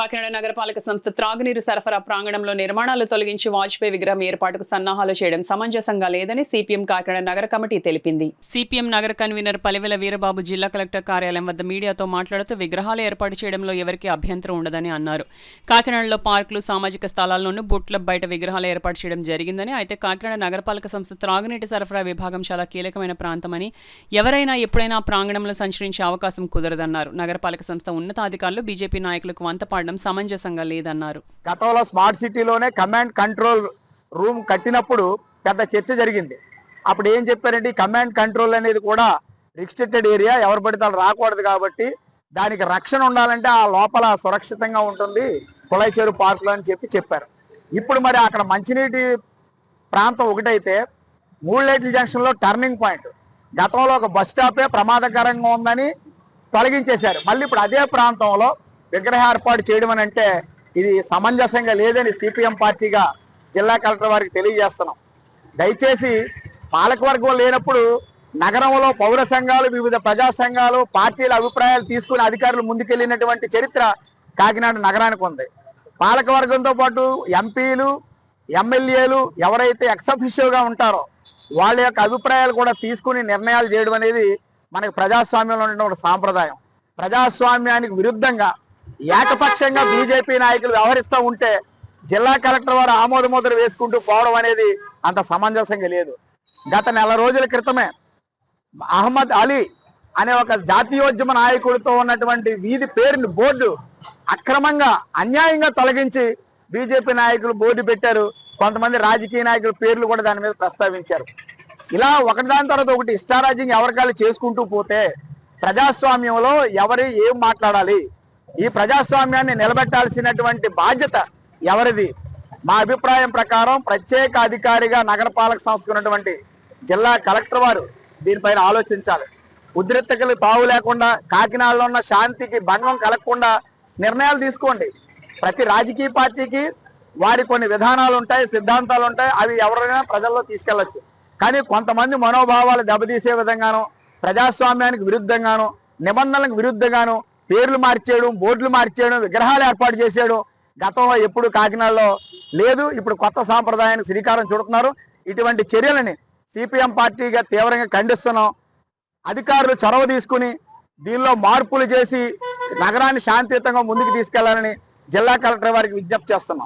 కాకినాడ నగరపాలక సంస్థ త్రాగునీరు సరఫరా ప్రాంగణంలో నిర్మాణాలు తొలగించి వాజ్పేయి విగ్రహం ఏర్పాటుకు సన్నాహాలు చేయడం సమంజసంగా లేదని సిపిఎం కాకినాడ నగర కమిటీ తెలిపింది. సిపిఎం నగర కన్వీనర్ పలివెల వీరబాబు జిల్లా కలెక్టర్ కార్యాలయం వద్ద మీడియాతో మాట్లాడుతూ విగ్రహాలు ఏర్పాటు చేయడంలో ఎవరికీ అభ్యంతరం ఉండదని అన్నారు. కాకినాడలో పార్కులు, సామాజిక స్థలాల్లోనూ బోట్ క్లబ్ బయట విగ్రహాలు ఏర్పాటు చేయడం జరిగిందని, అయితే కాకినాడ నగరపాలక సంస్థ త్రాగునీటి సరఫరా విభాగం చాలా కీలకమైన ప్రాంతమని, ఎవరైనా ఎప్పుడైనా ప్రాంగణంలో సంచరించే అవకాశం కుదరదన్నారు. నగరపాలక సంస్థ ఉన్నతాధికారులు బీజేపీ నాయకులకు వంతపాడడం సమంజసంగా లేదన్నారు. గతంలో స్మార్ట్ సిటీలోనే కమాండ్ కంట్రోల్ రూమ్ కట్టినప్పుడు పెద్ద చర్చ జరిగింది. అప్పుడు ఏం చెప్పారంటే కమాండ్ కంట్రోల్ అనేది కూడా రిస్ట్రిక్టెడ్ ఏరియా, ఎవరు పడితే రాకూడదు కాబట్టి దానికి రక్షణ ఉండాలంటే ఆ లోపల సురక్షితంగా ఉంటుంది కుళాయిచేరు పార్కులో అని చెప్పారు. ఇప్పుడు మరి అక్కడ మంచినీటి ప్రాంతం ఒకటైతే మూడులైట్ల జంక్షన్లో టర్నింగ్ పాయింట్ గతంలో ఒక బస్ స్టాపే ప్రమాదకరంగా ఉందని తొలగించేశారు. మళ్ళీ ఇప్పుడు అదే ప్రాంతంలో విగ్రహ ఏర్పాటు చేయడం అని అంటే ఇది సమంజసంగా లేదని సిపిఎం పార్టీగా జిల్లా కలెక్టర్ వారికి తెలియజేస్తున్నాం. దయచేసి పాలకవర్గం లేనప్పుడు నగరంలో పౌర సంఘాలు, వివిధ ప్రజా సంఘాలు, పార్టీల అభిప్రాయాలు తీసుకుని అధికారులు ముందుకెళ్ళినటువంటి చరిత్ర కాకినాడ నగరానికి ఉంది. పాలకవర్గంతో పాటు ఎంపీలు, ఎమ్మెల్యేలు ఎవరైతే ఎక్సఫిషియోగా ఉంటారో వాళ్ళ యొక్క అభిప్రాయాలు కూడా తీసుకుని నిర్ణయాలు చేయడం అనేది మనకి ప్రజాస్వామ్యంలో ఉన్నటువంటి సాంప్రదాయం. ప్రజాస్వామ్యానికి విరుద్ధంగా ఏకపక్షంగా బీజేపీ నాయకులు వ్యవహరిస్తూ ఉంటే జిల్లా కలెక్టర్ వారు ఆమోదముద్ర వేసుకుంటూ పోవడం అనేది అంత సమంజసంగా లేదు. గత నెల రోజుల క్రితమే అహ్మద్ అలీ అనే ఒక జాతీయోద్యమ నాయకుడితో ఉన్నటువంటి వీధి పేరుని బోర్డు అక్రమంగా అన్యాయంగా తొలగించి బీజేపీ నాయకులు బోర్డు పెట్టారు. కొంతమంది రాజకీయ నాయకుల పేర్లు కూడా దాని మీద ప్రస్తావించారు. ఇలా ఒకటిదాని తర్వాత ఒకటి ఇష్టారాజ్యం ఎవరికాలు చేసుకుంటూ పోతే ప్రజాస్వామ్యంలో ఎవరు ఏం మాట్లాడాలి, ఈ ప్రజాస్వామ్యాన్ని నిలబెట్టాల్సినటువంటి బాధ్యత ఎవరిది? మా అభిప్రాయం ప్రకారం ప్రత్యేక అధికారిగా నగరపాలక సంస్థ ఉన్నటువంటి జిల్లా కలెక్టర్ వారు దీనిపైన ఆలోచించాలి. ఉద్రిక్తతలు తావు లేకుండా, కాకినాడలో ఉన్న శాంతికి భంగం కలగకుండా నిర్ణయాలు తీసుకోండి. ప్రతి రాజకీయ పార్టీకి వారి కొన్ని విధానాలు ఉంటాయి, సిద్ధాంతాలు ఉంటాయి, అవి ఎవరైనా ప్రజల్లో తీసుకెళ్లొచ్చు. కానీ కొంతమంది మనోభావాలు దెబ్బతీసే విధంగానో, ప్రజాస్వామ్యానికి విరుద్ధంగానో, నిబంధనలకు విరుద్ధంగానో పేర్లు మార్చేయడం, బోర్డులు మార్చేయడం, విగ్రహాలు ఏర్పాటు చేసేయడం గతంలో ఎప్పుడు కాకినాడలో లేదు. ఇప్పుడు కొత్త సాంప్రదాయానికి శ్రీకారం చుడుతున్నారు. ఇటువంటి చర్యలని సిపిఎం పార్టీగా తీవ్రంగా ఖండిస్తున్నాం. అధికారులు చొరవ తీసుకుని దీనిలో మార్పులు చేసి నగరాన్ని శాంతియుతంగా ముందుకు తీసుకెళ్లాలని జిల్లా కలెక్టర్ వారికి విజ్ఞప్తి చేస్తున్నాం.